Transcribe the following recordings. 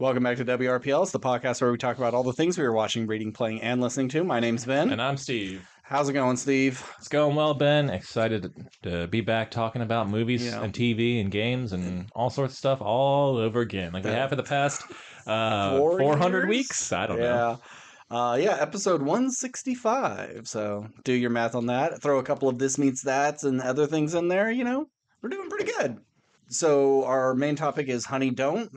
Welcome back to WRPL. It's the podcast where we talk about all the things we were watching, reading, playing, and listening to. My name's Ben. And I'm Steve. How's it going, Steve? It's going well, Ben. Excited to be back talking about movies and TV and games and all sorts of stuff all over again. Like we have for the past 400 weeks? I don't know. Episode 165. So do your math on that. Throw a couple of this meets that's and other things in there, we're doing pretty good. So our main topic is Honey Don't.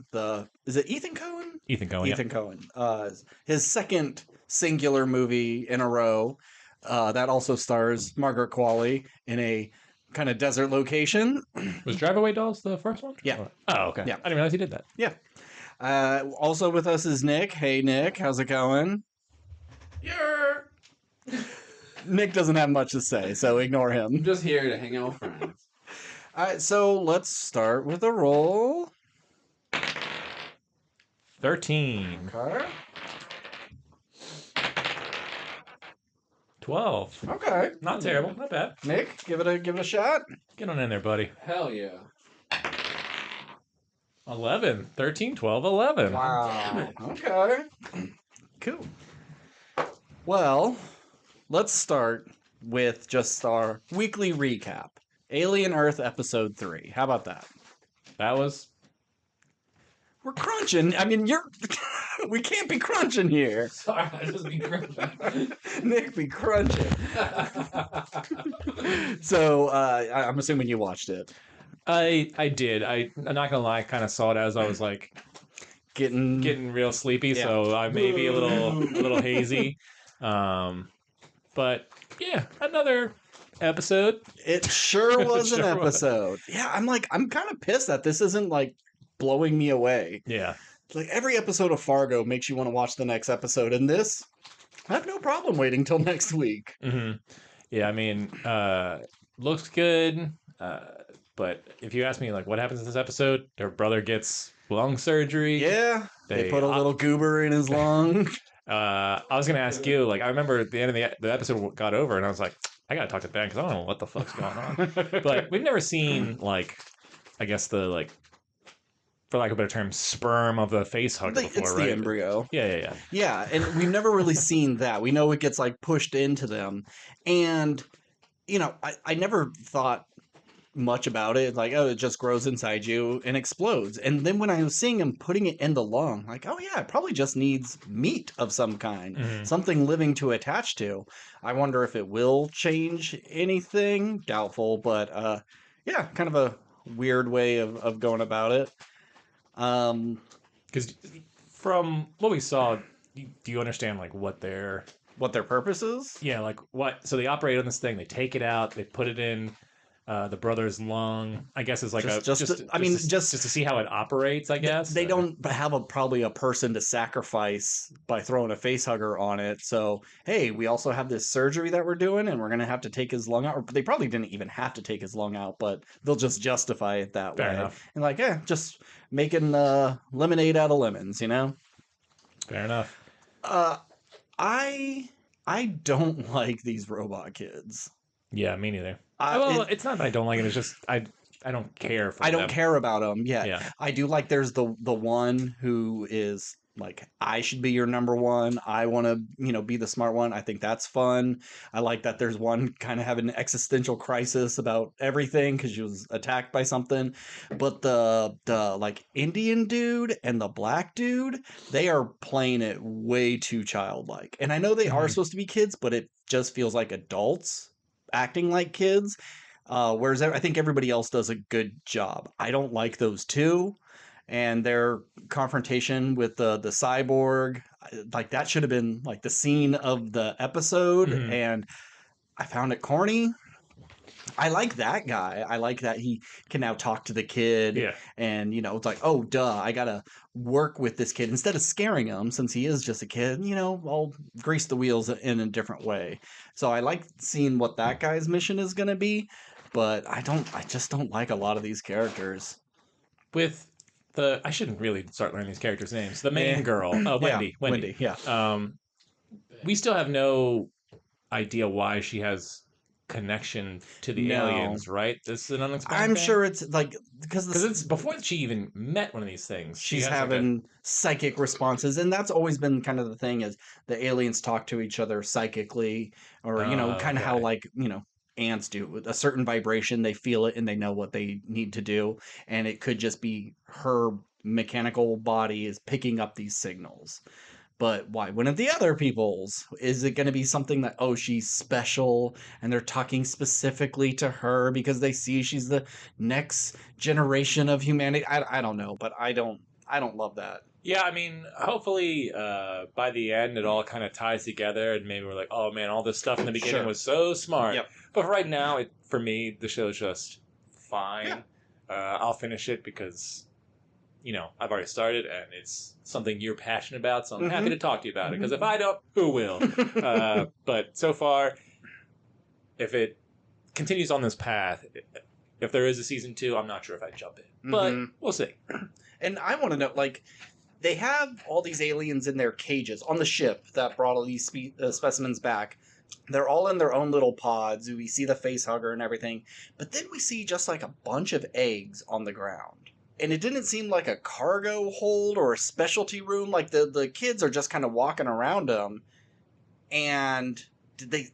Is it Ethan Coen? Ethan Coen. His second singular movie in a row. That also stars Margaret Qualley in a kind of desert location. Was Drive Away Dolls the first one? Yeah. Oh, okay. Yeah. I didn't realize he did that. Yeah. Also with us is Nick. Hey, Nick. How's it going? Yeah. Nick doesn't have much to say, so ignore him. I'm just here to hang out with friends. All right, so let's start with a roll. 13. Okay. 12. Okay. Not terrible. Not bad. Nick, give it a shot. Get on in there, buddy. Hell yeah. 11. 13, 12, 11. Wow. Okay. Cool. Well, let's start with just our weekly recap. Alien Earth Episode 3. How about that? That was... We're crunching. I mean, we can't be crunching here. Sorry, I just be crunching. Nick be crunching. So, I'm assuming you watched it. I did. I'm not gonna lie, I kind of saw it as I was like getting real sleepy, Yeah. So I may be a little hazy. But yeah, another episode. It sure was an Sure episode. Yeah, I'm kind of pissed that this isn't like blowing me away. Yeah. Like every episode of Fargo makes you want to watch the next episode, and this, I have no problem waiting till next week. Mm-hmm. Yeah, I mean, looks good. But if you ask me, like, what happens in this episode? Their brother gets lung surgery. Yeah, they put a little goober in his lung. I was going to ask you, like, I remember at the end of the episode got over, and I was like, I got to talk to Ben because I don't know what the fuck's going on. But we've never seen, like, I guess for lack of a better term, sperm of the face hugger before, It's right? the embryo. Yeah. Yeah, and we've never really seen that. We know it gets like pushed into them. And, I never thought much about it. Like, oh, it just grows inside you and explodes. And then when I was seeing him putting it in the lung, like, oh yeah, it probably just needs meat of some kind, something living to attach to. I wonder if it will change anything. Doubtful, but yeah, kind of a weird way of going about it. Because from what we saw, do you understand like what their purpose is? Yeah, like what? So they operate on this thing. They take it out. They put it in the brother's lung. I guess is like just to see how it operates. I guess they don't have probably a person to sacrifice by throwing a face hugger on it. So hey, we also have this surgery that we're doing, and we're gonna have to take his lung out. Or they probably didn't even have to take his lung out, but they'll just justify it that Fair way. enough. And like, just making lemonade out of lemons, Fair enough. I don't like these robot kids. Yeah, me neither. It's not that I don't like it. It's just I don't care for them. I don't care about them. Yeah. I do like there's the one who is like, I should be your number one. I want to, be the smart one. I think that's fun. I like that there's one kind of having an existential crisis about everything because she was attacked by something. But the like Indian dude and the black dude, they are playing it way too childlike. And I know they are supposed to be kids, but it just feels like adults acting like kids. Whereas I think everybody else does a good job. I don't like those two. And their confrontation with the cyborg, like that should have been like the scene of the episode. And I found it corny. I like that guy. I like that he can now talk to the kid. Yeah. And, it's like, oh, duh, I got to work with this kid. Instead of scaring him, since he is just a kid, I'll grease the wheels in a different way. So I like seeing what that guy's mission is going to be. But I just don't like a lot of these characters. I shouldn't really start learning these characters' names. The main girl, Wendy. Wendy, yeah. We still have no idea why she has connection to the No. aliens, right? This is an unexplained I'm thing? sure it's like because it's before she even met one of these things. she's has like having psychic responses, and that's always been kind of the thing is the aliens talk to each other psychically, or kind of how okay. like ants do with a certain vibration, they feel it and they know what they need to do, and it could just be her mechanical body is picking up these signals. But why wouldn't the other people's? Is it going to be something that, oh, she's special and they're talking specifically to her because they see she's the next generation of humanity? I don't know, but I don't love that. Yeah, I mean, hopefully by the end it all kind of ties together, and maybe we're like, oh man, all this stuff in the beginning Sure. was so smart. Yep. But for right now, for me, the show's just fine. Yeah. I'll finish it because, I've already started, and it's something you're passionate about, so I'm happy to talk to you about it. Because if I don't, who will? But so far, if it continues on this path, if there is a season 2, I'm not sure if I'd jump in. But we'll see. And I want to know, like, they have all these aliens in their cages on the ship that brought all these specimens back. They're all in their own little pods. We see the face hugger and everything. But then we see just like a bunch of eggs on the ground. And it didn't seem like a cargo hold or a specialty room. Like the kids are just kind of walking around them. And did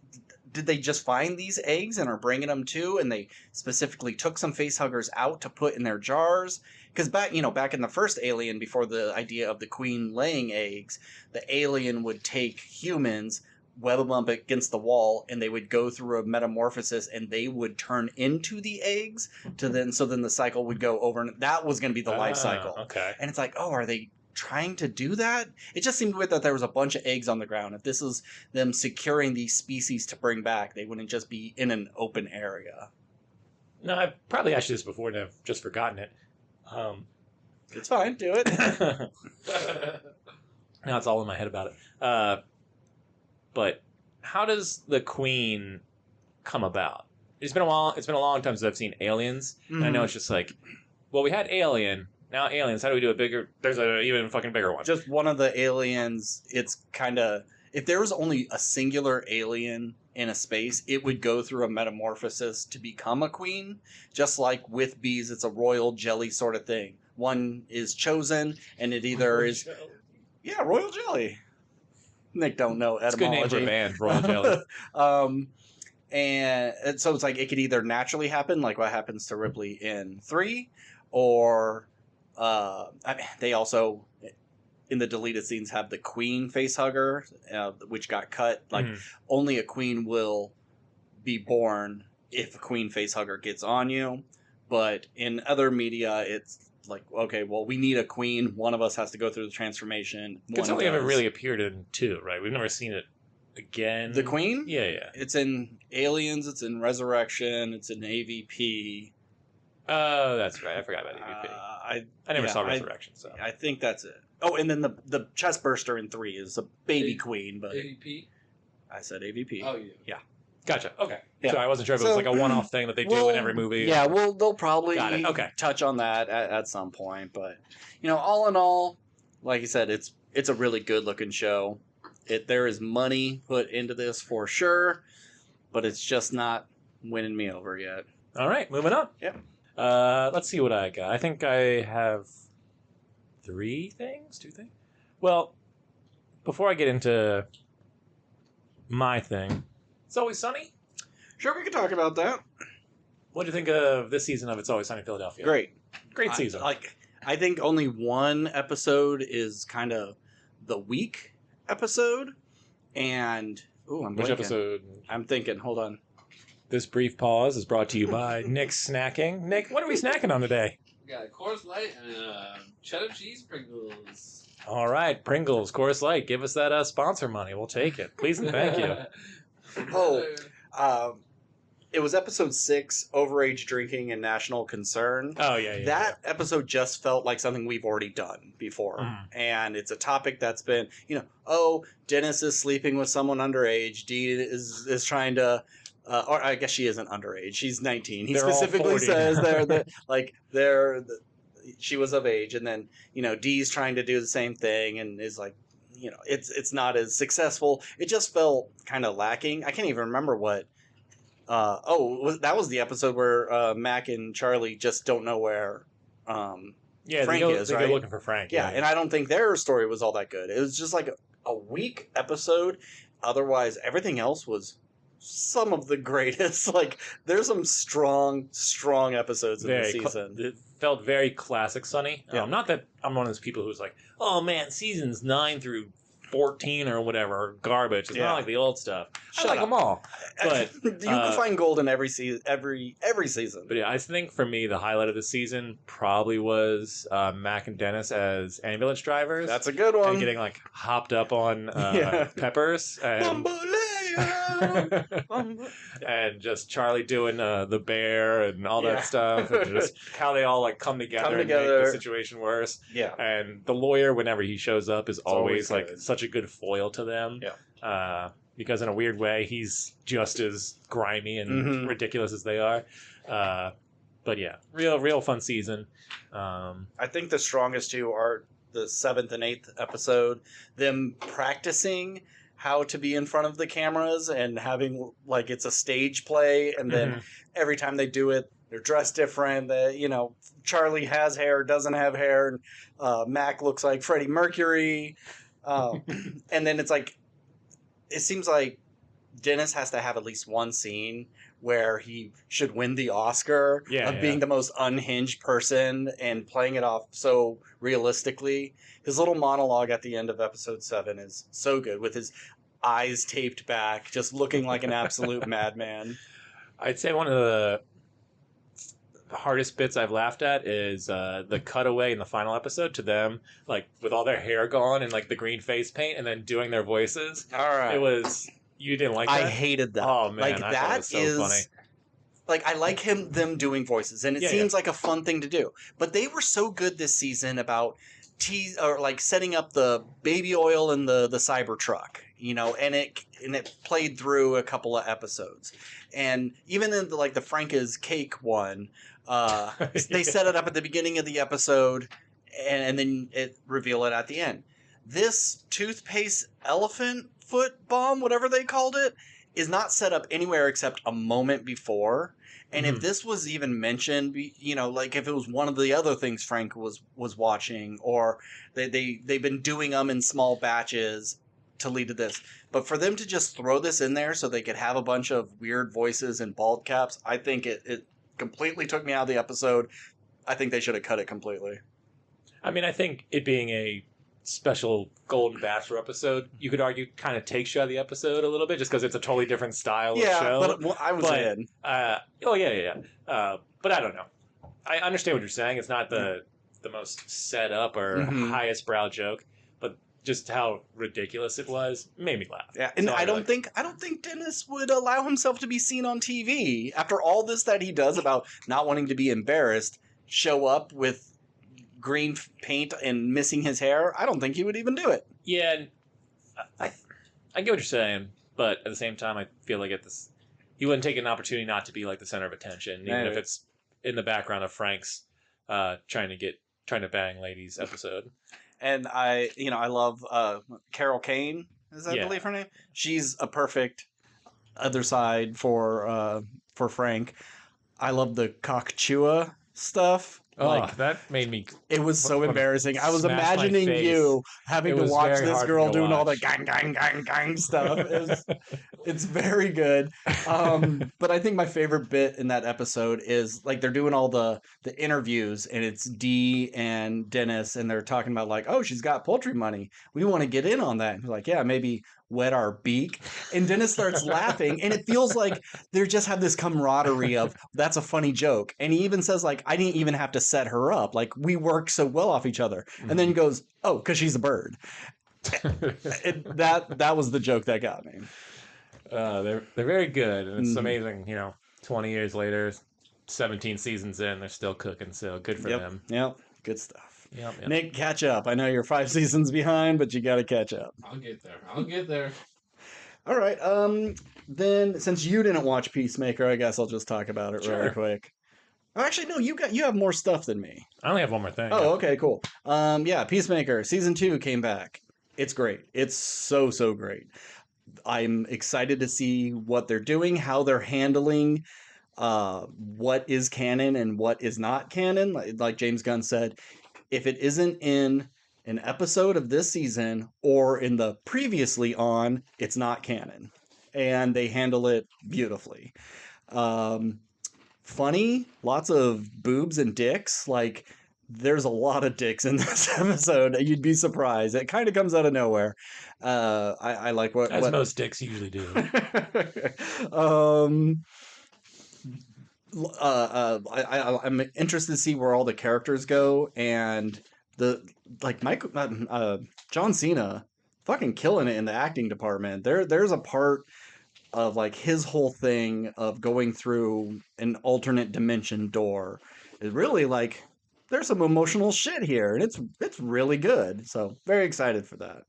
they just find these eggs and are bringing them too? And they specifically took some face huggers out to put in their jars? Because back in the first Alien, before the idea of the queen laying eggs, the alien would take humans, web them up against the wall, and they would go through a metamorphosis, and they would turn into the eggs so then the cycle would go over, and that was going to be the life cycle. Okay. And it's like, oh, are they trying to do that? It just seemed weird that there was a bunch of eggs on the ground. If this is them securing these species to bring back, they wouldn't just be in an open area. No, I've probably asked you this before, and I've just forgotten it. It's fine, do it. Now it's all in my head about it. But how does the queen come about? It's been a while. It's been a long time since I've seen Aliens, and I know it's just like, well, we had Alien, now Aliens. How do we do a bigger? There's an even fucking bigger one. Just one of the aliens. It's kind of, if there was only a singular alien in a space, it would go through a metamorphosis to become a queen. Just like with bees, it's a royal jelly sort of thing. One is chosen, and it either is, yeah, royal jelly. Nick don't know etymology. It's a good name for a band, Royal Jelly. And so it's like it could either naturally happen, like what happens to Ripley in 3, or they also in the deleted scenes have the queen face hugger, which got cut. Like only a queen will be born if a queen face hugger gets on you. But in other media, it's like, okay, well, we need a queen. One of us has to go through the transformation. It's only ever really appeared in 2, right? We've never seen it again. The queen? Yeah. It's in Aliens. It's in Resurrection. It's in AVP. Oh, that's right. I forgot about AVP. I never saw Resurrection, so I think that's it. Oh, and then the chest burster in 3 is a baby queen, but AVP? I said AVP. Oh, yeah. Gotcha. Okay. Yeah. So I wasn't sure if it was like a one-off thing that they do in every movie. Yeah, well, they'll probably Got it. Okay. touch on that at some point. But, all in all, like you said, it's a really good-looking show. There is money put into this for sure, but it's just not winning me over yet. All right, moving on. Yep. Let's see what I got. I think I have 2 things. Well, before I get into my thing, It's Always Sunny? Sure, we can talk about that. What do you think of this season of It's Always Sunny in Philadelphia? Great season. I think only one episode is kind of the weak episode, and I'm Which blanking. episode? I'm thinking. Hold on. This brief pause is brought to you by Nick's Snacking. Nick, what are we snacking on today? We got a Coors Light and cheddar cheese Pringles. All right, Pringles, Coors Light. Give us that sponsor money. We'll take it. Please and thank you. It was episode 6, overage drinking and national concern. Oh, yeah. That episode just felt like something we've already done before. And it's a topic that's been, Dennis is sleeping with someone underage. Dee is trying to, or I guess she isn't underage. She's 19. He specifically says she was of age. And then, Dee's trying to do the same thing and is like, it's not as successful. It just felt kind of lacking. I can't even remember what that was the episode where Mac and Charlie just don't know where Frank is, they right? go looking for Frank. Yeah, and I don't think their story was all that good. It was just like a weak episode. Otherwise, everything else was some of the greatest. Like, there's some strong episodes in the season. It felt very classic Sunny. Yeah. Not that I'm one of those people who's like, oh man, seasons 9 through 14 or whatever are garbage. It's not like the old stuff. I like them all. But you can find gold in every season. Every season. But yeah, I think for me the highlight of the season probably was Mac and Dennis as ambulance drivers. That's a good one. And getting like hopped up on peppers and and just Charlie doing the bear and all that stuff, and just how they all like come together and make the situation worse. Yeah. And the lawyer, whenever he shows up, is always like such a good foil to them. Yeah. Because in a weird way, he's just as grimy and ridiculous as they are. But yeah, real fun season. I think the strongest two are the 7th and 8th episode. Them practicing how to be in front of the cameras and having like it's a stage play, and then every time they do it, they're dressed different. Charlie has hair, doesn't have hair, and Mac looks like Freddie Mercury. And then it's like, it seems like Dennis has to have at least one scene where he should win the Oscar of being the most unhinged person and playing it off so realistically. His little monologue at the end of episode 7 is so good, with his eyes taped back, just looking like an absolute madman. I'd say one of the hardest bits I've laughed at is the cutaway in the final episode to them, like with all their hair gone and like the green face paint, and then doing their voices. All right. It was... You didn't like that? I hated that. Oh man, like, that so is funny. Like, I like them doing voices, and it seems like a fun thing to do. But they were so good this season about setting up the baby oil in the Cybertruck, and it played through a couple of episodes. And even in the Franca's cake one, they set it up at the beginning of the episode, and then it reveal it at the end. This toothpaste elephant foot bomb, whatever they called it, is not set up anywhere except a moment before. And if this was even mentioned, like if it was one of the other things Frank was watching, or they've been doing them in small batches to lead to this. But for them to just throw this in there so they could have a bunch of weird voices and bald caps, I think it completely took me out of the episode. I think they should have cut it completely. I mean, I think it being a special Golden Bachelor episode, you could argue, kind of takes you out of the episode a little bit, just because it's a totally different style of show. But I was in. But I don't know. I understand what you're saying. It's not the most set up or highest brow joke, but just how ridiculous it was made me laugh. Yeah, and so I don't think Dennis would allow himself to be seen on TV after all this that he does about not wanting to be embarrassed. Show up with green paint and missing his hair. I don't think he would even do it. Yeah, and I get what you're saying, but at the same time, I feel like he wouldn't take an opportunity not to be like the center of attention, even if it's in the background of Frank's trying to bang ladies episode. And I love Carol Kane, is that I believe her name? She's a perfect other side for Frank. I love the cockchua stuff. That made me... It was so embarrassing. I was imagining you having to watch this girl doing all the gang, gang, gang, gang stuff. It's very good. But I think my favorite bit in that episode is, like, they're doing all the interviews, and it's Dee and Dennis, and they're talking about, like, oh, she's got poultry money. We want to get in on that. And he's like, yeah, maybe wet our beak. And Dennis starts laughing, and it feels like they just have this camaraderie of, that's a funny joke. And he even says, like, I didn't even have to set her up. Like, we work so well off each other. And then he goes, oh, because she's a bird. That was the joke that got me. They're very good, and it's amazing, 20 years later, 17 seasons in, they're still cooking, so good for them. Yep, good stuff. Yep. Nick, catch up. I know you're 5 seasons behind, but you got to catch up. I'll get there. All right. Then, since you didn't watch Peacemaker, I guess I'll just talk about it really quick. Oh, actually, no. You have more stuff than me. I only have one more thing. Oh, okay, cool. Peacemaker season 2 came back. It's great. It's so great. I'm excited to see what they're doing, how they're handling what is canon and what is not canon. Like James Gunn said, if it isn't in an episode of this season or in the previously on, it's not canon. And they handle it beautifully. Um, Funny, lots of boobs and dicks. Like, there's a lot of dicks in this episode. You'd be surprised. It kind of comes out of nowhere. I like As most dicks usually do. um, I'm interested to see where all the characters go, and the like Michael John Cena fucking killing it in the acting department. There's a part of like his whole thing of going through an alternate dimension door is really like there's some emotional shit here, and it's really good. So very excited for that.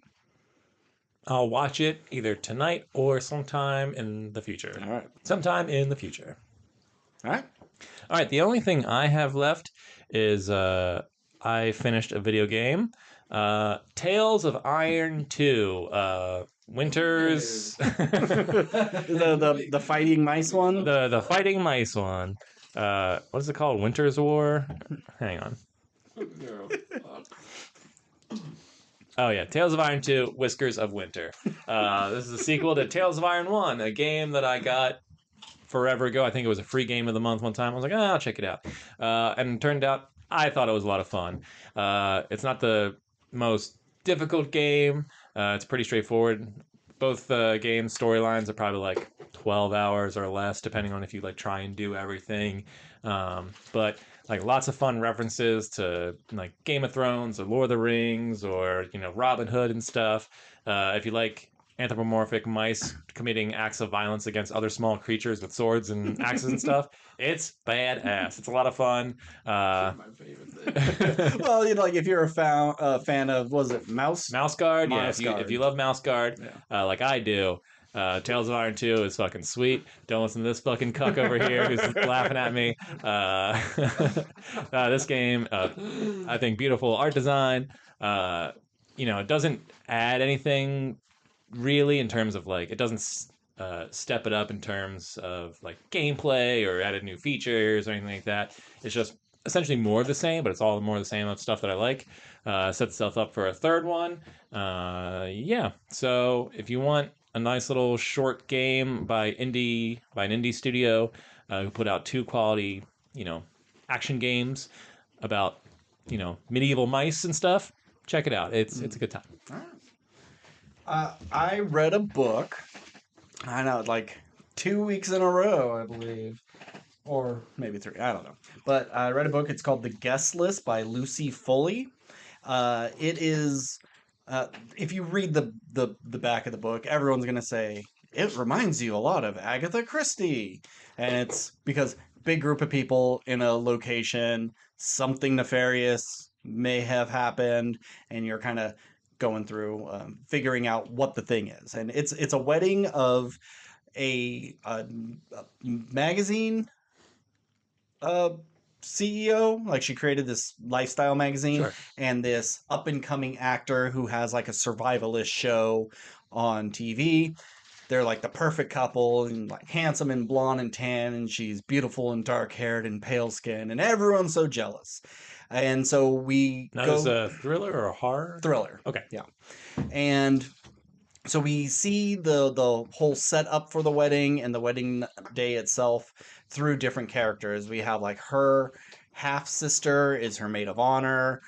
I'll watch it either tonight or sometime in the future. All right, Sometime in the future. all right. All right, the only thing I have left is I finished a video game, Tales of Iron 2, Winters, The fighting mice one. the fighting mice one. What is it called? Winter's War? Hang on. Oh yeah, Tales of Iron 2, Whiskers of Winter. This is a sequel to Tales of Iron 1, a game that I got forever ago. I think it was a free game of the month one time. I was like, I'll check it out. And it turned out I thought it was a lot of fun. It's not the most difficult game. It's pretty straightforward. Both games' storylines are probably like 12 hours or less, depending on if you like try and do everything. But like lots of fun references to like Game of Thrones or Lord of the Rings or Robin Hood and stuff. If you like anthropomorphic mice committing acts of violence against other small creatures with swords and axes and stuff, it's badass. It's a lot of fun. My favorite thing. Well, like if you're a fan of, was it Mouse? Mouse Guard, yeah. Mouse If you love Mouse Guard, like I do, Tales of Iron 2 is fucking sweet. Don't listen to this fucking cuck over here who's laughing at me. This game, I think, beautiful art design. It doesn't add anything really in terms of like, it doesn't step it up in terms of like gameplay or added new features or anything like that. It's just essentially more of the same, but it's all more of the same of stuff that I like. Set itself up for a third one. So if you want a nice little short game by an indie studio who put out 2 quality, action games about, medieval mice and stuff, check it out. It's a good time. I read a book. I know, like 2 weeks in a row, I believe, or maybe 3. I don't know. But I read a book. It's called The Guest List by Lucy Foley. It is. If you read the back of the book, everyone's gonna say it reminds you a lot of Agatha Christie, and it's because big group of people in a location, something nefarious may have happened, and you're kind of going through figuring out what the thing is, and it's a wedding of a magazine CEO. Like, she created this lifestyle magazine, Sure. and this up and coming actor who has like a survivalist show on TV. They're like the perfect couple, and like handsome and blonde and tan, and she's beautiful and dark haired and pale skin, and everyone's so jealous. And so we Now, go is a thriller or a horror? thriller. Okay. Yeah. And so we see the whole setup for the wedding and the wedding day itself through different characters. We have like her half sister is her maid of honor,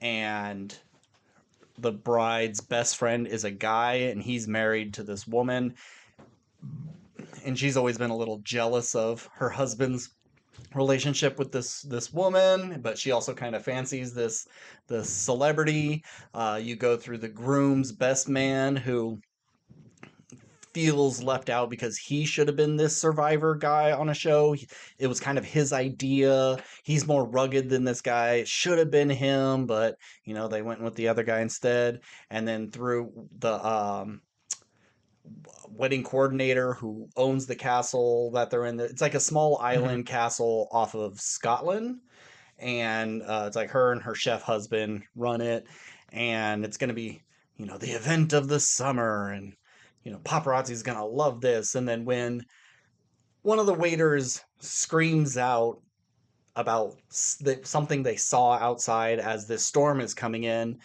and the bride's best friend is a guy, and he's married to this woman, and she's always been a little jealous of her husband's relationship with this woman, but she also kind of fancies this celebrity. You go through the groom's best man, who feels left out because he should have been this survivor guy on a show. It was kind of his idea. He's more rugged than this guy. It should have been him, but they went with the other guy instead. And then through the wedding coordinator who owns the castle that they're in. It's like a small island castle off of Scotland, and it's like her and her chef husband run it, and it's going to be the event of the summer, and paparazzi's gonna love this. And then when one of the waiters screams out about something they saw outside as this storm is coming in,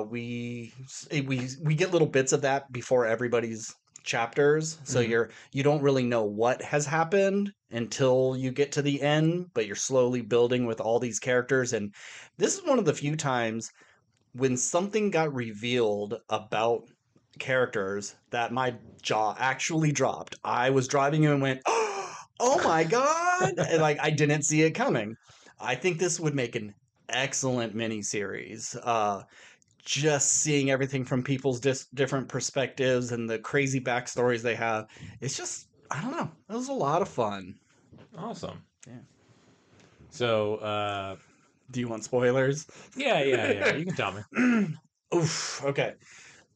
we get little bits of that before everybody's chapters, so you don't really know what has happened until you get to the end, but you're slowly building with all these characters. And this is one of the few times when something got revealed about characters that my jaw actually dropped. I was driving and went, "Oh my god!" And like I didn't see it coming. I think this would make an excellent miniseries. Just seeing everything from people's different perspectives and the crazy backstories they have. It's just, I don't know. It was a lot of fun. Awesome. Yeah. So, do you want spoilers? yeah. You can tell me. Oof. Okay.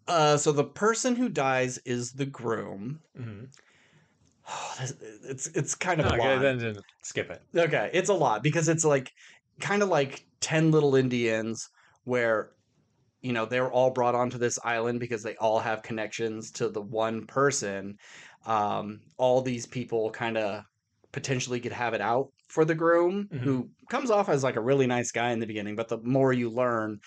So the person who dies is the groom. Mm-hmm. It's kind of a lot. Then skip it. Okay, it's a lot because it's like kind of like 10 little Indians where they're all brought onto this island because they all have connections to the one person. All these people kind of potentially could have it out for the groom, who comes off as like a really nice guy in the beginning, but the more you learn,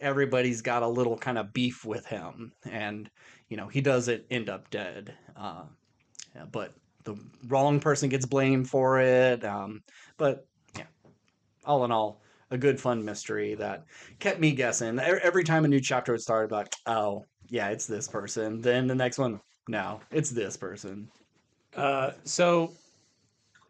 everybody's got a little kind of beef with him, and he doesn't end up dead. Yeah, but the wrong person gets blamed for it. But yeah, all in all, a good fun mystery that kept me guessing. Every time a new chapter would start, like, oh yeah, it's this person. Then the next one, no, it's this person. So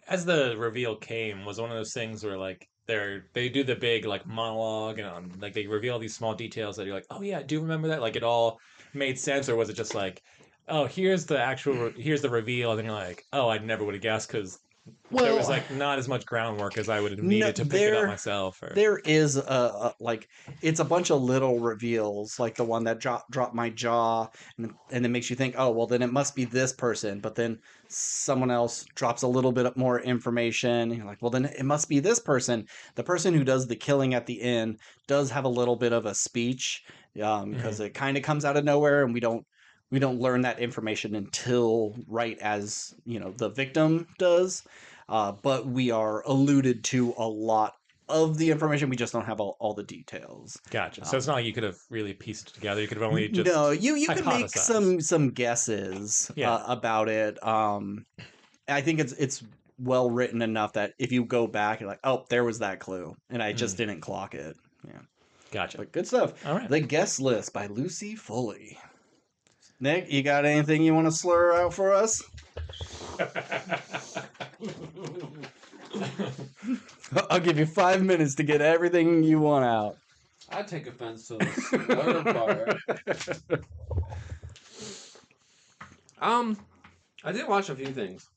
as the reveal came, was one of those things where like they do the big like monologue and like they reveal these small details that you're like, oh yeah, I do remember that. Like it all made sense, or was it just like, oh, here's the reveal, and then you're like, oh, I never would have guessed because there was like not as much groundwork as I would have needed to pick it up myself. There is like it's a bunch of little reveals, like the one that dropped my jaw, and it makes you think, oh well, then it must be this person. But then someone else drops a little bit more information, and you're like, well, then it must be this person. The person who does the killing at the end does have a little bit of a speech, because it kind of comes out of nowhere, and we don't learn that information until right as the victim does. But we are alluded to a lot of the information. We just don't have all the details. Gotcha. So it's not like you could have really pieced it together. You could have only just you can make some guesses about it. I think it's well written enough that if you go back, you're like, oh, there was that clue, and I just didn't clock it. Yeah, gotcha. But good stuff. All right. The Guest List by Lucy Foley. Nick, you got anything you want to slur out for us? I'll give you 5 minutes to get everything you want out. I take offense to the slur part. I did watch a few things.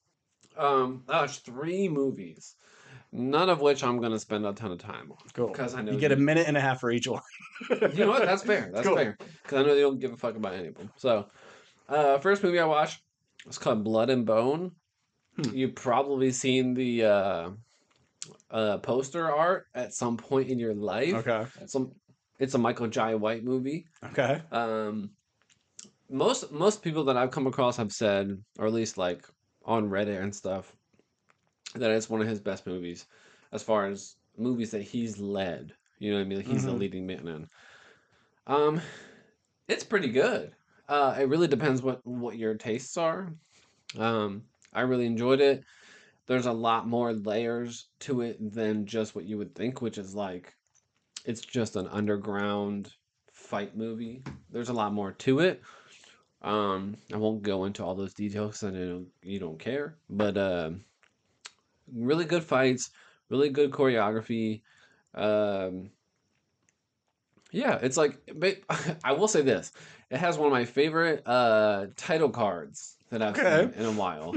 I watched 3 movies, none of which I'm going to spend a ton of time on. Cool. Because I know you get a minute and a half for each one. You know what? That's fair. That's fair. Because I know they don't give a fuck about any of them. So, first movie I watched was called Blood and Bone. You've probably seen the poster art at some point in your life. Okay. It's a Michael Jai White movie. Okay. Most people that I've come across have said, or at least like on Reddit and stuff, that it's one of his best movies as far as movies that he's led. You know what I mean? Like he's the leading man in. It's pretty good. It really depends what your tastes are. I really enjoyed it. There's a lot more layers to it than just what you would think, which is like it's just an underground fight movie. There's a lot more to it. I won't go into all those details because I know you don't care. But really good fights, really good choreography. Yeah, it's like I will say this: it has one of my favorite title cards that I've seen in a while.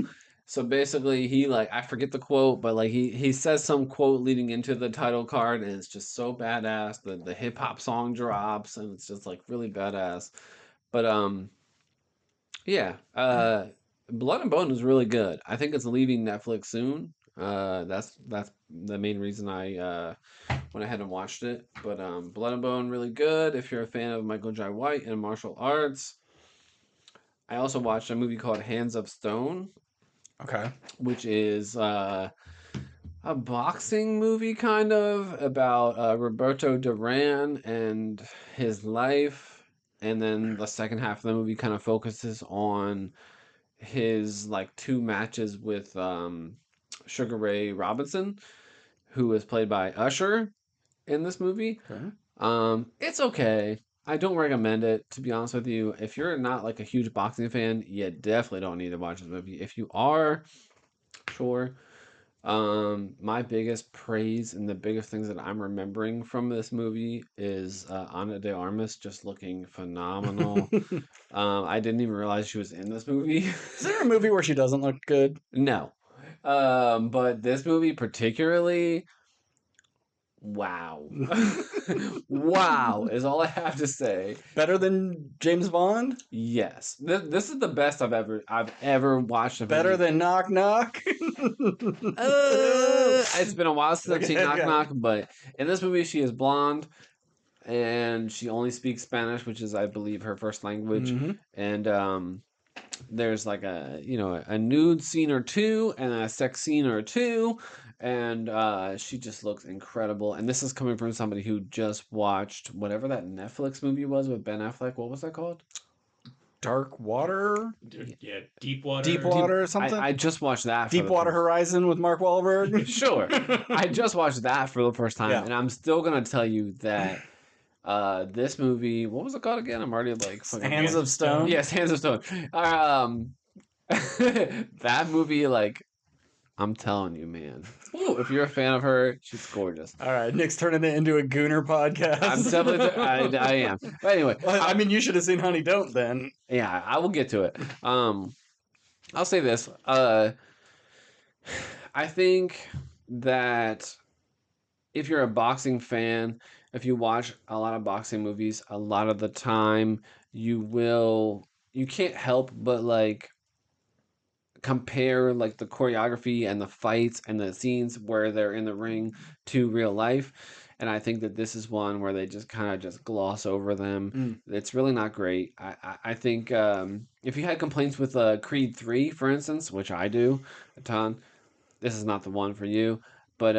So basically, he I forget the quote, but like he says some quote leading into the title card, and it's just so badass. The hip hop song drops, and it's just like really badass. But yeah, Blood and Bone is really good. I think it's leaving Netflix soon. That's the main reason I went ahead and watched it. But Blood and Bone really good if you're a fan of Michael Jai White and martial arts. I also watched a movie called Hands of Stone, Okay. which is a boxing movie kind of about Roberto Duran and his life. And then the second half of the movie kind of focuses on his like 2 matches with Sugar Ray Robinson, who is played by Usher in this movie. Okay. It's okay. I don't recommend it, to be honest with you. If you're not like a huge boxing fan, you definitely don't need to watch this movie. If you are, sure. My biggest praise and the biggest things that I'm remembering from this movie is Ana de Armas just looking phenomenal. I didn't even realize she was in this movie. Is there a movie where she doesn't look good? No. But this movie particularly, wow. Wow is all I have to say. Better than James Bond? Yes. This is the best I've ever watched a Better movie. than Knock Knock? It's been a while since I've seen Okay, Knock yeah. Knock, but in this movie she is blonde and she only speaks Spanish, which is I believe her first language. Mhm. And there's like a a nude scene or two and a sex scene or two, and she just looks incredible. And this is coming from somebody who just watched whatever that Netflix movie was with Ben Affleck. What was that called? Dark Water? Yeah, Deepwater. Deepwater or something? I just watched that. For the Deepwater first- Horizon with Mark Wahlberg? Sure. I just watched that for the first time, Yeah. and I'm still gonna tell you that this movie, what was it called again? I'm already like fucking Hands of Stone? Yes, Hands of Stone. That movie, like, I'm telling you, man. Ooh, if you're a fan of her, she's gorgeous. All right, Nick's turning it into a Gooner podcast. I'm definitely, I am. But anyway, Well, I mean, you should have seen Honey Don't then. yeah, I will get to it. I'll say this. I think that if you're a boxing fan, if you watch a lot of boxing movies, a lot of the time you can't help but like compare like the choreography and the fights and the scenes where they're in the ring to real life. And I think that this is one where they just kind of just gloss over them. It's really not great. I think if you had complaints with Creed 3, for instance, which I do a ton, this is not the one for you. But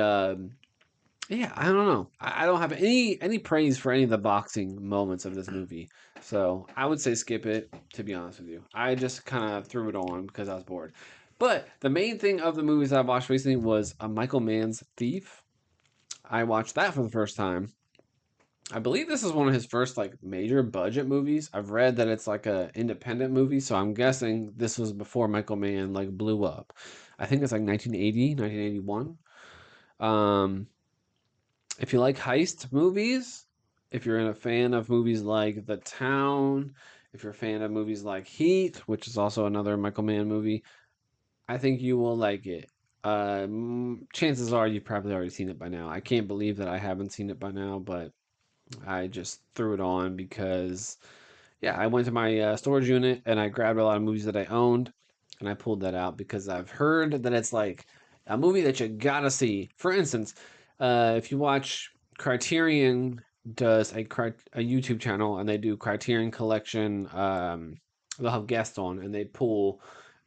yeah, I don't know. I don't have any praise for any of the boxing moments of this movie. So I would say skip it, to be honest with you. I just kind of threw it on because I was bored. But the main thing of the movies I watched recently was Michael Mann's Thief. I watched that for the first time. I believe this is one of his first like major budget movies. I've read that it's like a independent movie, so I'm guessing this was before Michael Mann like blew up. I think it's like 1980, 1981. If you like heist movies, if you're a fan of movies like The Town, if you're a fan of movies like Heat, which is also another Michael Mann movie, I think you will like it. Chances are you've probably already seen it by now. I can't believe that I haven't seen it by now, but I just threw it on because, yeah, I went to my storage unit and I grabbed a lot of movies that I owned and I pulled that out because I've heard that it's like a movie that you gotta see. For instance, if you watch Criterion does a YouTube channel and they do Criterion Collection, they'll have guests on and they pull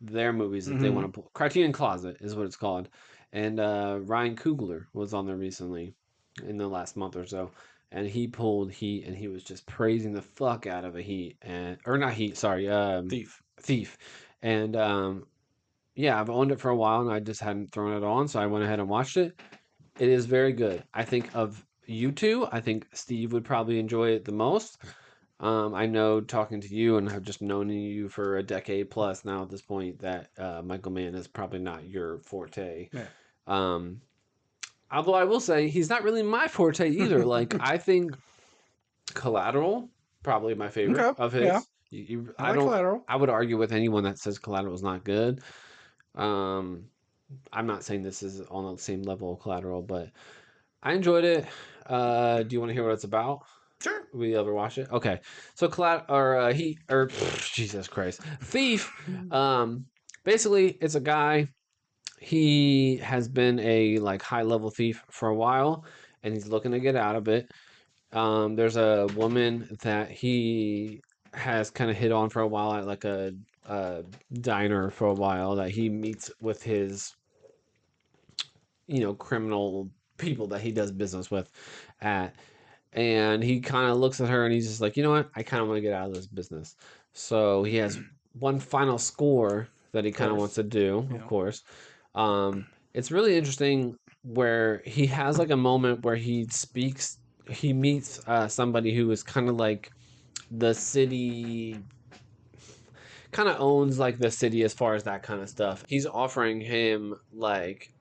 their movies that they want to pull. Criterion Closet is what it's called. And Ryan Coogler was on there recently in the last month or so. And he pulled Heat and he was just praising the fuck out of a Heat. Or not Heat, sorry. Thief. And yeah, I've owned it for a while and I just hadn't thrown it on. So I went ahead and watched it. It is very good. I think of you two, I think Steve would probably enjoy it the most. I know talking to you and have just known you for a decade plus now at this point that Michael Mann is probably not your forte. Yeah. Although I will say he's not really my forte either. Like I think Collateral probably my favorite of his. Yeah. I like Collateral. I would argue with anyone that says Collateral is not good. I'm not saying this is on the same level of Collateral, but I enjoyed it. Do you want to hear what it's about? Sure. We ever watch it? Okay. So Jesus Christ. Thief. Basically it's a guy, he has been a like high level thief for a while, and he's looking to get out of it. There's a woman that he has kind of hit on for a while at like a diner for a while that he meets with his, criminal people that he does business with at. And he kind of looks at her and he's just like, you know what? I kind of want to get out of this business. So he has one final score that he kind of wants to do, of course. It's really interesting where he has like a moment where he meets somebody who is kind of like the city, kind of owns like the city as far as that kind of stuff. He's offering him like,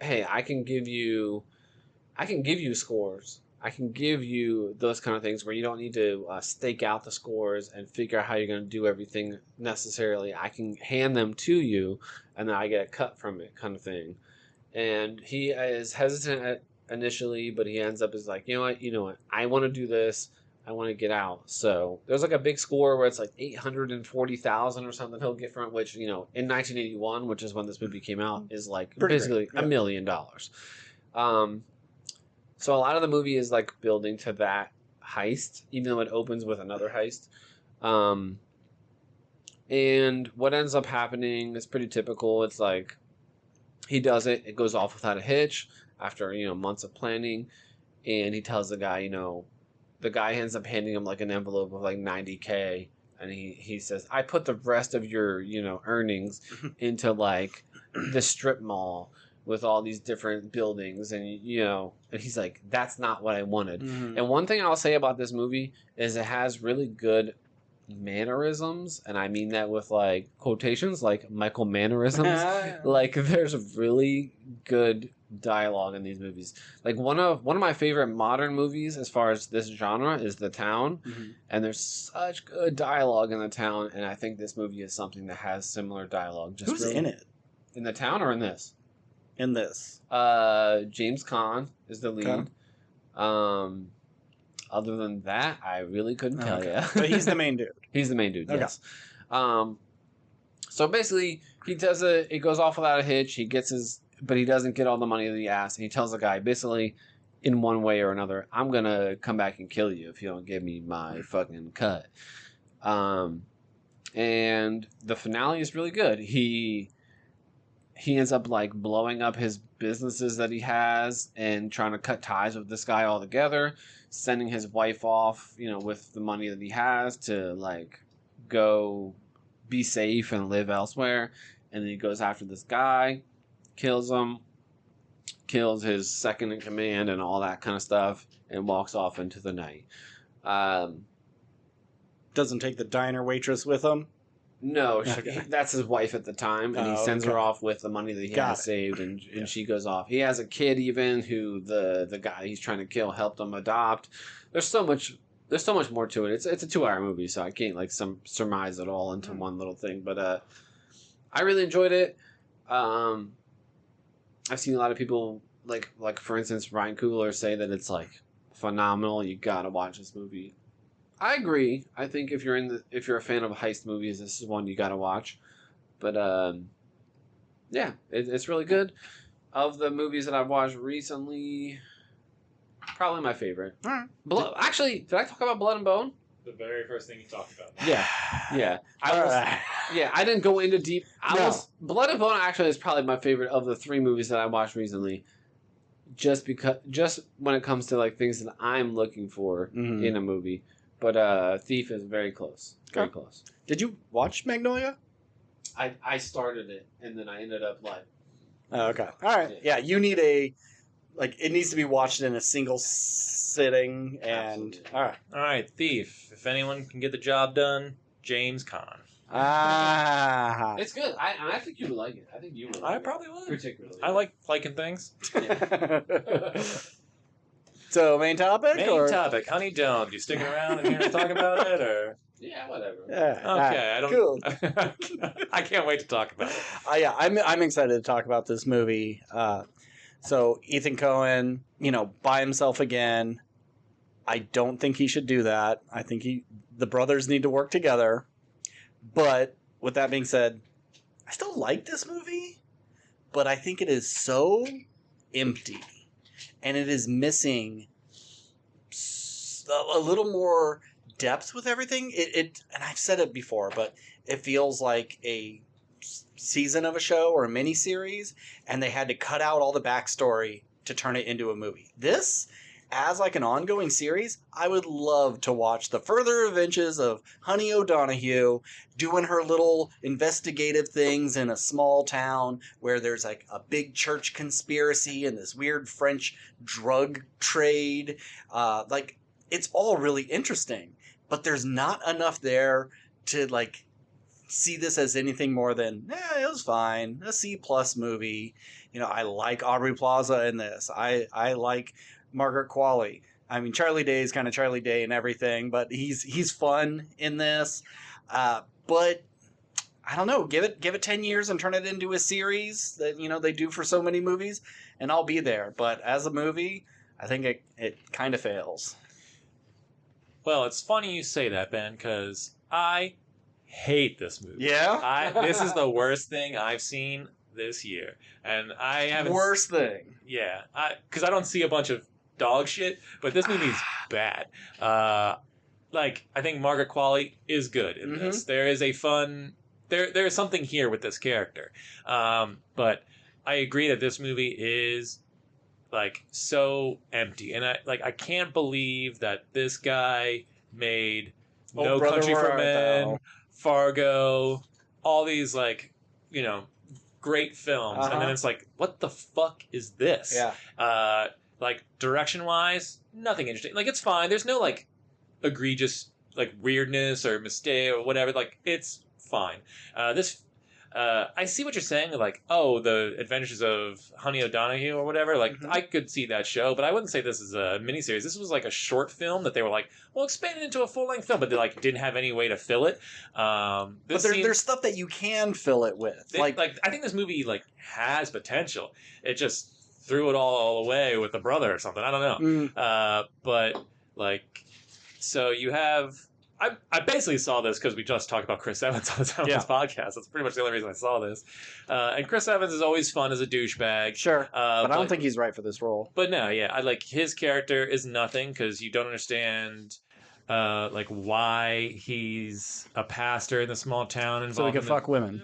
hey, I can give you scores. I can give you those kind of things where you don't need to stake out the scores and figure out how you're going to do everything necessarily. I can hand them to you, and then I get a cut from it, kind of thing. And he is hesitant initially, but he ends up is like, you know what, I want to do this. I want to get out. So there's like a big score where it's like 840,000 or something he'll get from it, which, in 1981, which is when this movie came out, is like basically $1 million. So a lot of the movie is like building to that heist, even though it opens with another heist. And what ends up happening is pretty typical. It's like he does it, it goes off without a hitch after, months of planning. And he tells the guy, the guy ends up handing him like an envelope of like 90K. And he says, I put the rest of your, earnings into like the strip mall with all these different buildings, and and he's like, that's not what I wanted. And one thing I'll say about this movie is it has really good mannerisms, and I mean that with like quotations, like Michael mannerisms. Like there's really good dialogue in these movies. Like one of my favorite modern movies as far as this genre is The Town, and there's such good dialogue in The Town, and I think this movie is something that has similar dialogue. Who's in it? In The Town or in this? In this, James Caan is the lead. Okay. Other than that, I really couldn't tell you. But he's the main dude. He's the main dude. Okay. Yes. So basically, he does it. It goes off without a hitch. But he doesn't get all the money that he asks. And he tells the guy basically, in one way or another, I'm gonna come back and kill you if you don't give me my fucking cut. And the finale is really good. He ends up like blowing up his businesses that he has and trying to cut ties with this guy altogether, sending his wife off, with the money that he has to like go be safe and live elsewhere. And then he goes after this guy, kills him, kills his second in command and all that kind of stuff, and walks off into the night. Doesn't take the diner waitress with him. No, that's his wife at the time, and he sends her off with the money that he has saved, and she goes off. He has a kid even who the guy he's trying to kill helped him adopt. There's so much more to it. It's a 2-hour movie, so I can't like surmise it all into one little thing. But I really enjoyed it. I've seen a lot of people like for instance Ryan Coogler say that it's like phenomenal. You gotta watch this movie. I agree. I think if you're a fan of heist movies, this is one you gotta watch. But yeah, it's really good. Of the movies that I've watched recently, probably my favorite. All right. Actually, did I talk about Blood and Bone? The very first thing you talked about. Yeah. I didn't go into deep. Blood and Bone actually is probably my favorite of the 3 movies that I watched recently. Just when it comes to like things that I'm looking for in a movie. But Thief is very close. Very close. Did you watch Magnolia? I started it, and then I ended up like... Oh, okay. All right. Yeah, you need it needs to be watched in a single sitting. And Absolutely. All right, Thief. If anyone can get the job done, James Caan. It's good. I think you would like it. I think you would like it. I probably would. Particularly. I like liking things. Yeah. So, main topic? Main topic. Honey Dog. You sticking around and here to talk about it, or? Yeah, whatever. Yeah. Okay, I don't... Cool. I can't wait to talk about it. Yeah, I'm excited to talk about this movie. So, Ethan Coen, by himself again. I don't think he should do that. I think the brothers need to work together. But, with that being said, I still like this movie. but I think it is so empty, and it is missing a little more depth with everything. And I've said it before, but it feels like a season of a show or a mini series, and they had to cut out all the backstory to turn it into a movie. This, as like an ongoing series, I would love to watch the further adventures of Honey O'Donoghue doing her little investigative things in a small town where there's like a big church conspiracy and this weird French drug trade. Like, it's all really interesting, but there's not enough there to like see this as anything more than, it was fine, a C+ movie. You know, I like Aubrey Plaza in this. I like Margaret Qualley. I mean, Charlie Day is kind of Charlie Day and everything, but he's fun in this. But I don't know, give it 10 years and turn it into a series that, you know, they do for so many movies, and I'll be there. But as a movie, I think it kind of fails. Well, it's funny you say that, Ben, because I hate this movie. Yeah? This is the worst thing I've seen this year. And I haven't... Worst thing. Yeah. Because I don't see a bunch of dog shit, but this movie's bad. Like, I think Margaret Qualley is good in this. There is a fun... There is something here with this character. But I agree that this movie is... like so empty, and I can't believe that this guy made No Country for Men, Fargo, all these like, you know, great films, and then it's like, what the fuck is this? Yeah. Like direction wise, nothing interesting. Like, it's fine. There's no like egregious like weirdness or mistake or whatever. Like, it's fine. I see what you're saying, like, oh, the Adventures of Honey O'Donoghue or whatever. Like, I could see that show, but I wouldn't say this is a miniseries. This was like a short film that they were like, well, expand it into a full-length film, but they like didn't have any way to fill it. But there's stuff that you can fill it with. Like, I think this movie like has potential. It just threw it all away with the brother or something. I don't know. But like, so you have. I basically saw this because we just talked about Chris Evans on this podcast. That's pretty much the only reason I saw this. And Chris Evans is always fun as a douchebag. Sure, but I don't think he's right for this role. But no, yeah, I like his character is nothing because you don't understand like why he's a pastor in the small town so he can fuck women.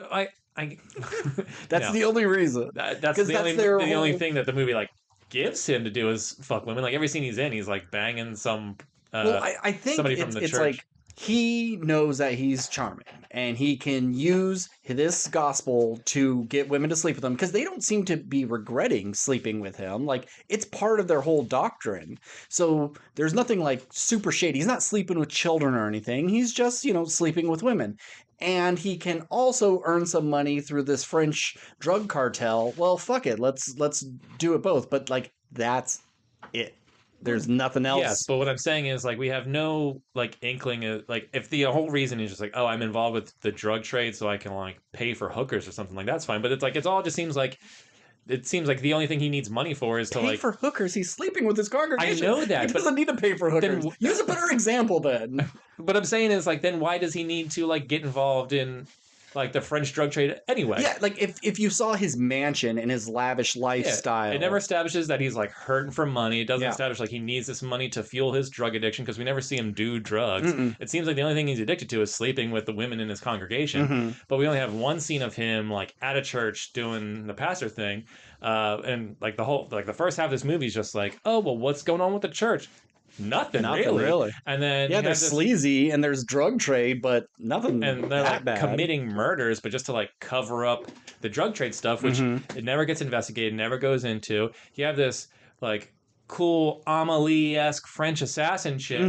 That's the only reason. That's the only thing that the movie like gives him to do is fuck women. Like every scene he's in, he's like banging some. Well, I think somebody from the it's church. Like he knows that he's charming, and he can use this gospel to get women to sleep with him because they don't seem to be regretting sleeping with him. Like, it's part of their whole doctrine. So there's nothing like super shady. He's not sleeping with children or anything. He's just, you know, sleeping with women. And he can also earn some money through this French drug cartel. Well, fuck it. Let's do it both. But like, that's it. There's nothing else. Yes, but what I'm saying is, like, we have no, like, inkling of, like, if the whole reason is just like, oh, I'm involved with the drug trade so I can, like, pay for hookers or something, like, that's fine. But it's like, it seems like the only thing he needs money for is to, pay like... for hookers? He's sleeping with his congregation. I know that. He doesn't need to pay for hookers. Use a better example, then. But I'm saying is, like, then why does he need to, like, get involved in... like the French drug trade anyway. Yeah, like if you saw his mansion and his lavish lifestyle. It never establishes that he's like hurting for money. It doesn't establish like he needs this money to fuel his drug addiction because we never see him do drugs. It seems like the only thing he's addicted to is sleeping with the women in his congregation. But we only have one scene of him like at a church doing the pastor thing. And like the first half of this movie is just like, oh, well, what's going on with the church? Nothing really. And then there's sleazy and there's drug trade, but nothing. And they're that like bad. Committing murders, but just to like cover up the drug trade stuff, which it never gets investigated, never goes into. You have this like cool Amelie-esque French assassin chick,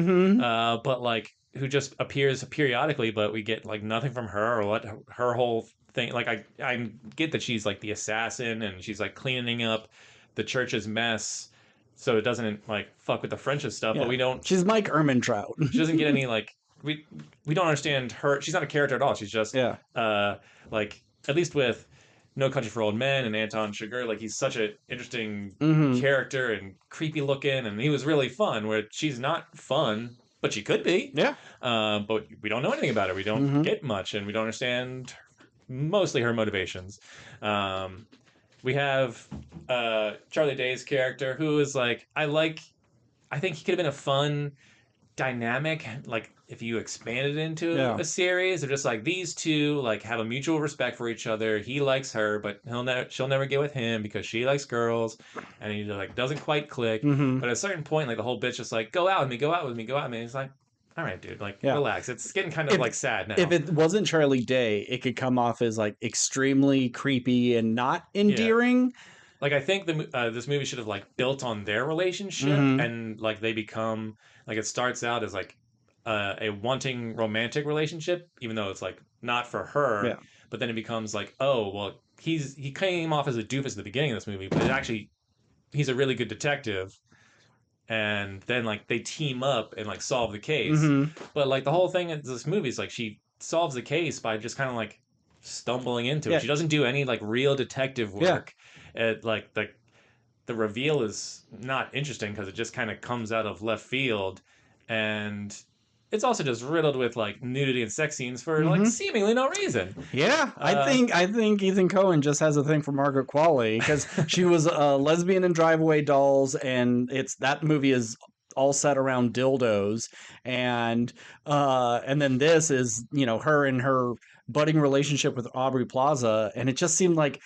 but like who just appears periodically, but we get like nothing from her or what her whole thing. Like I get that she's like the assassin and she's like cleaning up the church's mess. So it doesn't like fuck with the French's stuff, but we don't. She's Mike Ehrmantraut. She doesn't get any like we don't understand her. She's not a character at all. She's just like at least with No Country for Old Men and Anton Chigurh, like he's such an interesting character and creepy looking, and he was really fun. Where she's not fun, but she could be. Yeah. But we don't know anything about her. We don't get much, and we don't understand mostly her motivations. we have Charlie Day's character, who is like, I think he could have been a fun dynamic, like if you expanded into Yeah. a series of just like these two like have a mutual respect for each other. He likes her, but she'll never get with him because she likes girls, and he like doesn't quite click. Mm-hmm. But at a certain point, like the whole bitch just like, go out with me, go out with me, go out with me. And he's like, all right, dude, like Yeah. relax. It's getting kind of like sad now. If it wasn't Charlie Day, it could come off as like extremely creepy and not endearing. Like I think this movie should have like built on their relationship, Mhm. and like they become like it starts out as like a wanting romantic relationship, even though it's like not for her. Yeah. But then it becomes like, oh well, he came off as a doofus at the beginning of this movie, but actually he's a really good detective. And then like they team up and like solve the case. Mhm. But like the whole thing of this movie is like she solves the case by just kind of like stumbling into Yeah. it. She doesn't do any like real detective work. It like the reveal is not interesting because it just kind of comes out of left field, and it's also just riddled with like nudity and sex scenes for like Mhm. seemingly no reason. Yeah, I think Ethan Cohen just has a thing for Margaret Qualley because she was a lesbian in Drive Away Dolls, and that movie is all set around dildos, and then this is her and her budding relationship with Aubrey Plaza, and it just seemed like,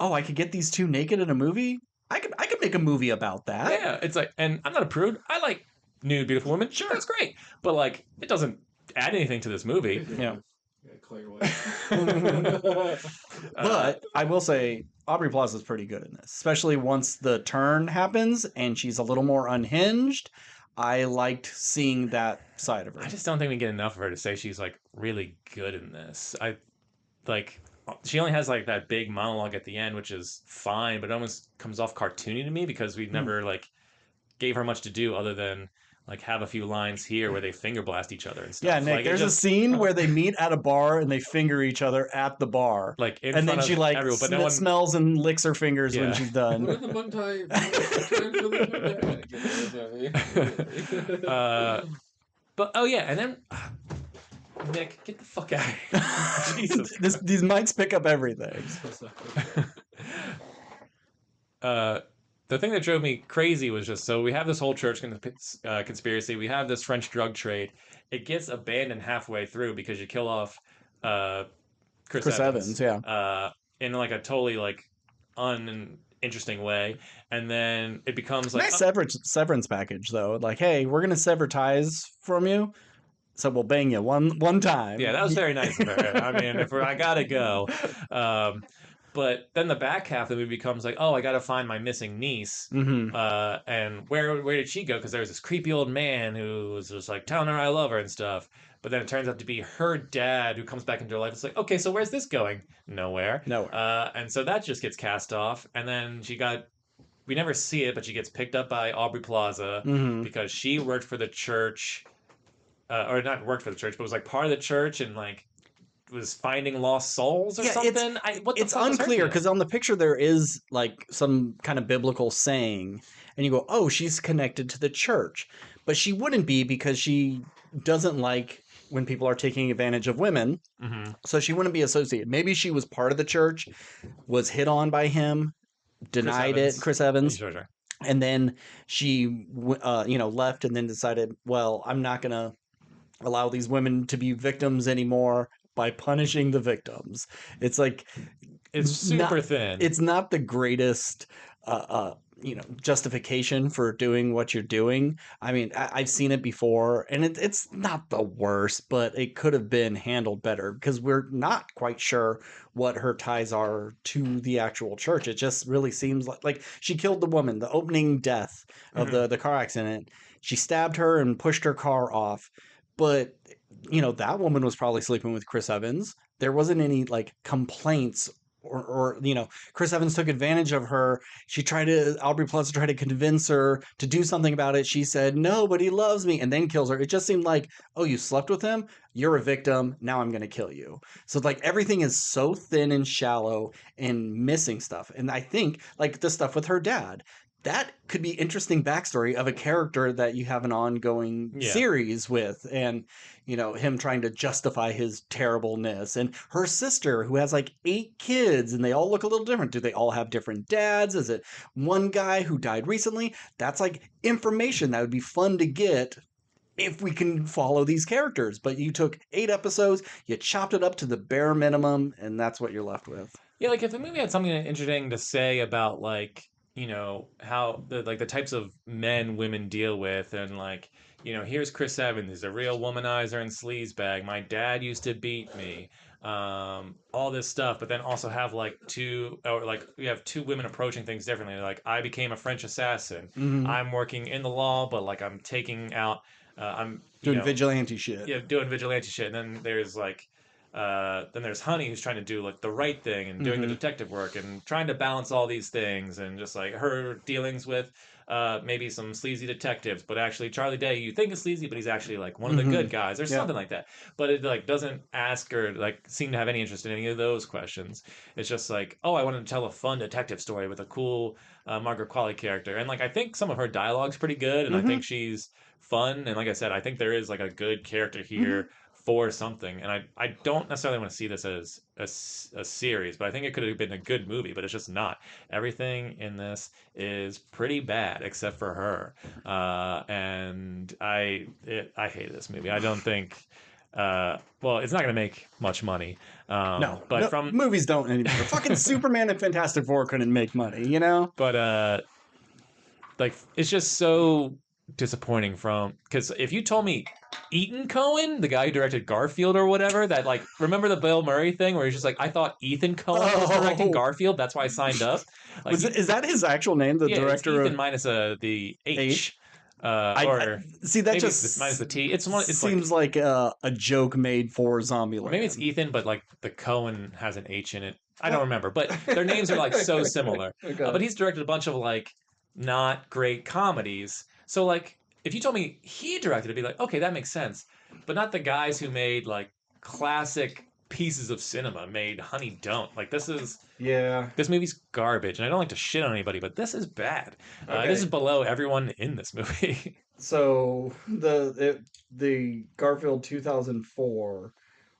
oh, I could get these two naked in a movie. I could make a movie about that. Yeah, it's like, and I'm not a prude. I like nude, beautiful women. Sure, that's great, but like, it doesn't add anything to this movie. Yeah. Clear way. But I will say Aubrey Plaza is pretty good in this, especially once the turn happens and she's a little more unhinged. I liked seeing that side of her. I just don't think we get enough of her to say she's like really good in this. I like she only has like that big monologue at the end, which is fine, but it almost comes off cartoony to me because we never like gave her much to do other than like have a few lines here where they finger blast each other and stuff. Yeah, Nick, like, there's a scene where they meet at a bar and they finger each other at the bar. Like in and front then she of like everyone, but no one smells and licks her fingers when Yeah. she's done. What are the bug tie? But oh yeah, and then Nick, get the fuck out of here. Jesus. These mics pick up everything. The thing that drove me crazy was just so we have this whole church conspiracy. We have this French drug trade. It gets abandoned halfway through because you kill off Chris Evans, yeah. In like a totally like uninteresting way, and then it becomes like Nice severance package though. Like, hey, we're gonna sever ties from you, so we'll bang you one time. Yeah, that was very nice of her. I mean, I gotta go. But then the back half of the movie becomes like, oh, I gotta find my missing niece. Mm-hmm. And where did she go? Because there was this creepy old man who was just like telling her I love her and stuff. But then it turns out to be her dad who comes back into her life. It's like, okay, so where's this going? Nowhere. And so that just gets cast off. And then we never see it, but she gets picked up by Aubrey Plaza because she worked for the church, or not worked for the church, but was like part of the church and like was finding lost souls or something. It's unclear because on the picture there is like some kind of biblical saying, and you go, "Oh, she's connected to the church," but she wouldn't be because she doesn't like when people are taking advantage of women. So she wouldn't be associated. Maybe she was part of the church, was hit on by him, denied it, Chris Evans, Sure. and then she left and then decided, well, I'm not gonna allow these women to be victims anymore by punishing the victims. It's like it's super thin. It's not the greatest justification for doing what you're doing. I mean, I've seen it before, and it's not the worst, but it could have been handled better because we're not quite sure what her ties are to the actual church. It just really seems like she killed the woman, the opening death of the car accident. She stabbed her and pushed her car off. But, that woman was probably sleeping with Chris Evans. There wasn't any, like, complaints or Chris Evans took advantage of her. Aubrey Plaza tried to convince her to do something about it. She said, no, but he loves me, and then kills her. It just seemed like, oh, you slept with him? You're a victim. Now I'm going to kill you. So, like, everything is so thin and shallow and missing stuff. And I think, like, the stuff with her dad. that could be interesting backstory of a character that you have an ongoing Yeah. series with, and him trying to justify his terribleness, and her sister who has like 8 kids and they all look a little different. Do they all have different dads? Is it one guy who died recently? That's like information that would be fun to get if we can follow these characters. But you took 8 episodes, you chopped it up to the bare minimum, and that's what you're left with. Yeah, like if the movie had something interesting to say about how the types of men women deal with, and here's Chris Evans, he's a real womanizer and sleazebag. My dad used to beat me. All this stuff, but then also have we have two women approaching things differently. Like, I became a French assassin. Mhm. I'm working in the law, but I'm taking out. I'm Doing vigilante shit. Yeah, doing vigilante shit. And then there's Honey, who's trying to do the right thing and doing the detective work and trying to balance all these things, and just her dealings with maybe some sleazy detectives, but actually Charlie Day, you think is sleazy, but he's actually one of the good guys, or something like that. But it doesn't ask or seem to have any interest in any of those questions. It's just oh, I wanted to tell a fun detective story with a cool Margaret Qualley character, and I think some of her dialogue's pretty good, and I think she's fun, and like I said, I think there is a good character here for something, and I don't necessarily want to see this as a series, but I think it could have been a good movie, but it's just not. Everything in this is pretty bad except for her, and I hate this movie. I don't think well, it's not going to make much money. But movies don't anymore. Fucking Superman and Fantastic Four couldn't make money, But it's just so disappointing because if you told me Ethan Cohen, the guy who directed Garfield or whatever, that remember the Bill Murray thing where he's just I thought Ethan Cohen was directing Garfield, that's why I signed up. Is that his actual name? The director? It's Ethan minus the H. See, that just minus the T. It seems like a joke made for Zombieland. Maybe it's Ethan, but the Cohen has an H in it. I don't remember, but their names are so similar. Okay. But he's directed a bunch of not great comedies. So if you told me he directed it, I'd be okay, that makes sense. But not the guys who made classic pieces of cinema made Honey Don't. This movie's garbage, and I don't like to shit on anybody, but this is bad. Okay. This is below everyone in this movie. So the Garfield 2004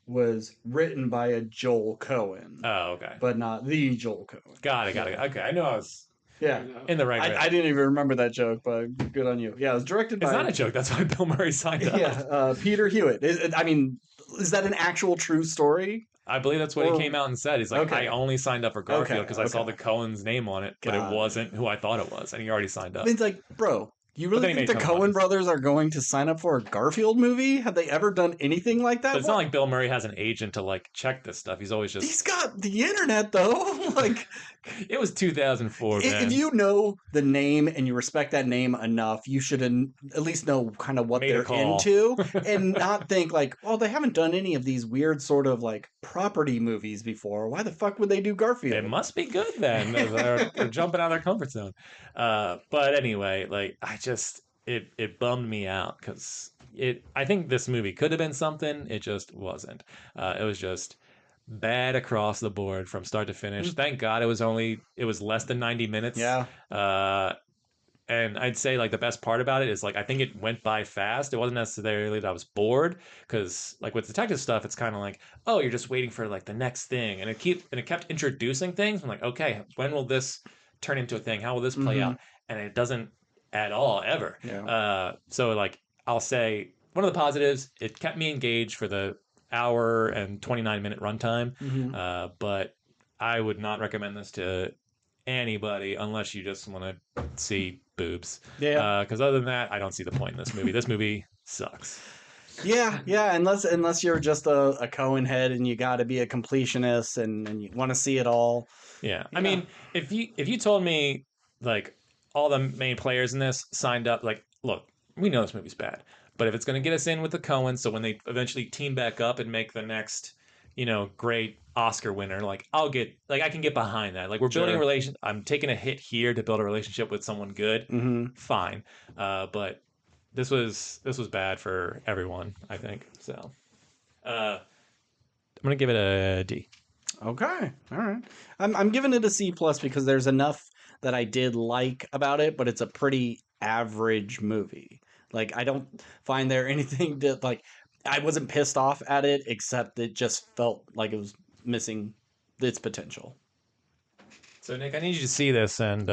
was written by a Joel Cohen. Oh, okay. But not the Joel Cohen. Got it. Okay, I know I was in the right way. I didn't even remember that joke, but good on you. Yeah, it was directed by... It's not a joke. That's why Bill Murray signed up. Yeah, Peter Hewitt. Is that an actual true story? I believe that's what he came out and said. He's okay. I only signed up for Garfield because I saw the Cohen's name on it, but it wasn't who I thought it was, and he already signed up. It's bro, you really think the Coen brothers are going to sign up for a Garfield movie? Have they ever done anything like that? But it's not like Bill Murray has an agent to check this stuff. He's always just... He's got the internet, though. It was 2004, man. If you know the name and you respect that name enough, you should at least know kind of what they're into, and not think well, they haven't done any of these weird sort of property movies before. Why the fuck would they do Garfield? It must be good then. They're jumping out of their comfort zone. But anyway, it bummed me out because I think this movie could have been something. It just wasn't. It was just bad across the board from start to finish. Thank God it was less than 90 minutes. Yeah. And I'd say the best part about it is I think it went by fast. It wasn't necessarily that I was bored, because with detective stuff, it's kind of oh, you're just waiting for the next thing, and it kept introducing things. I'm okay, when will this turn into a thing? How will this play out? And it doesn't at all ever. Yeah. So I'll say one of the positives, it kept me engaged for the hour and 29-minute runtime. But I would not recommend this to anybody unless you just want to see boobs. Yeah. Because other than that, I don't see the point in this movie. This movie sucks. Yeah, unless you're just a Cohen head and you got to be a completionist and you want to see it all. Yeah. I mean, if you told me all the main players in this signed up, look, we know this movie's bad, but if it's going to get us in with the Coens, so when they eventually team back up and make the next, great Oscar winner, I can get behind that. We're building a relation. I'm taking a hit here to build a relationship with someone good. Fine. But this was bad for everyone, I think. So, I'm going to give it a D. Okay, all right. I'm giving it a C plus because there's enough that I did like about it, but it's a pretty average movie. Like I don't find there anything that like I wasn't pissed off at it, except it just felt like it was missing its potential. So Nick, I need you to see this and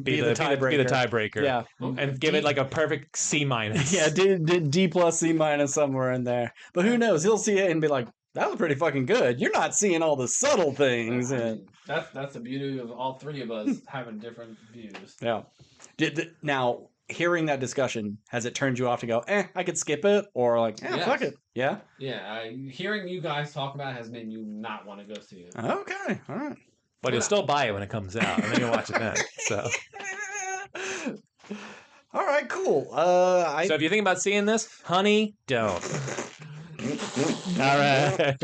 Be the tiebreaker. tiebreaker. Yeah. And give it like a perfect C minus. Yeah, D plus C minus somewhere in there. But who knows? He'll see it and be like, "That was pretty fucking good." You're not seeing all the subtle things. I And mean, that's the beauty of all three of us having different views. yeah. Now hearing that discussion, has it turned you off to go, I could skip it, or like, Yes. fuck it, yeah? Yeah, hearing you guys talk about it has made you not want to go see it. Okay, all right. But you'll still buy it when it comes out, and then you'll watch it then. So, All right, cool. so if you think about seeing this, honey, don't. All right.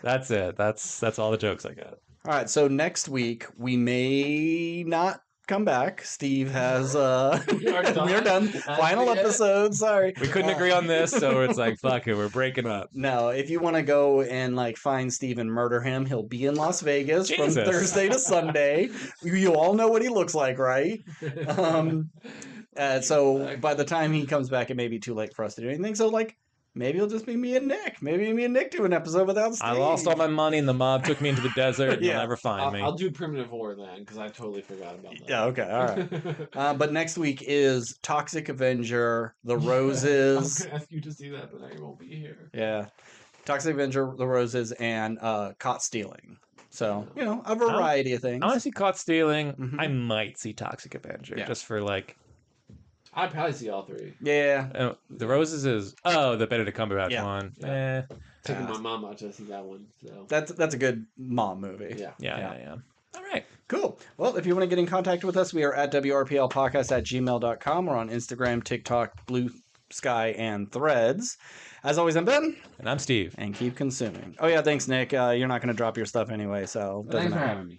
That's it. That's all the jokes I got. All right, so next week we may not come back. Steve has We're done. Final episode. Sorry, We couldn't agree on this, so it's like, fuck it, we're breaking up. No, if you want to go and like find Steve and murder him, he'll be in Las Vegas from Jesus. Thursday to Sunday. You all know what he looks like, right? So by the time he comes back, it may be too late for us to do anything. So like, maybe it'll just be me and Nick. Maybe me and Nick do an episode without Steve. I lost all my money, and the mob took me into the desert. And Yeah. You'll never find me. I'll do Primitive War then, because I totally forgot about that. Yeah, okay, all right. But next week is Toxic Avenger, The I was Roses. going to ask you to see that, but I won't be here. Yeah. Toxic Avenger, The Roses, and Caught Stealing. So, a variety of things. I want to see Caught Stealing. Mhm. I might see Toxic Avenger Yeah. just for like. I'd probably see all three. Yeah. The Roses is the Benedict Cumberbatch Yeah. one. Yeah. Eh. Taking my mom out to see that one. So That's a good mom movie. yeah. Yeah. All right. Cool. Well, if you want to get in contact with us, we are at WRPLpodcast@gmail.com. We're on Instagram, TikTok, Blue Sky, and Threads. As always, I'm Ben, And I'm Steve. and keep consuming. Oh, yeah, thanks, Nick. You're not going to drop your stuff anyway, so doesn't Thanks for matter. having me.